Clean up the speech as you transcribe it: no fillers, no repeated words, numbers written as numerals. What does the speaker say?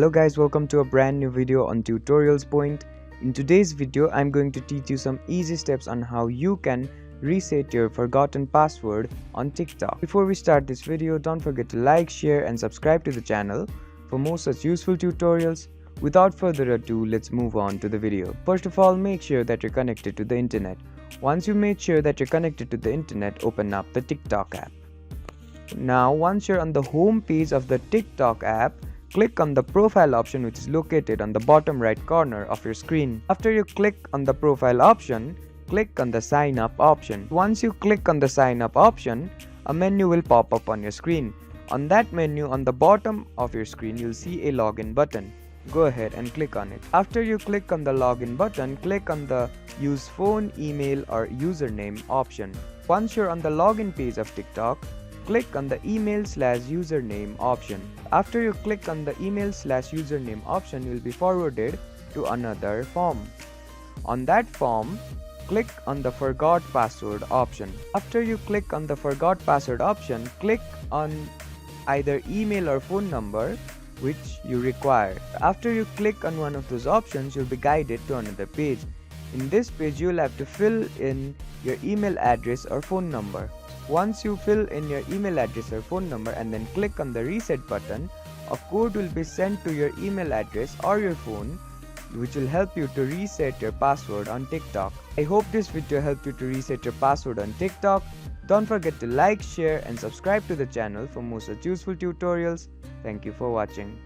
Hello guys, welcome to a brand new video on Tutorials Point. In today's video, I'm going to teach you some easy steps on how you can reset your forgotten password on TikTok. Before we start this video, don't forget to like, share and subscribe to the channel for more such useful tutorials. Without further ado, let's move on to the video. First of all, make sure that you're connected to the internet. Once you made sure that you're connected to the internet, open up the TikTok app. Now, once you're on the home page of the TikTok app, click on the profile option which is located on the bottom right corner of your screen. After you click on the profile option, click on the sign up option. Once you click on the sign up option, a menu will pop up on your screen. On that menu on the bottom of your screen, you'll see a login button. Go ahead and click on it. After you click on the login button, click on the use phone, email or username option. Once you're on the login page of TikTok, click on the email/username option. After you click on the email/username option, you will be forwarded to another form. On that form, click on the forgot password option. After you click on the forgot password option, click on either email or phone number which you require. After you click on one of those options, you'll be guided to another page. In this page, you'll have to fill in your email address or phone number. Once you fill in your email address or phone number and then click on the reset button, a code will be sent to your email address or your phone which will help you to reset your password on TikTok. I hope this video helped you to reset your password on TikTok. Don't forget to like, share and subscribe to the channel for more such useful tutorials. Thank you for watching.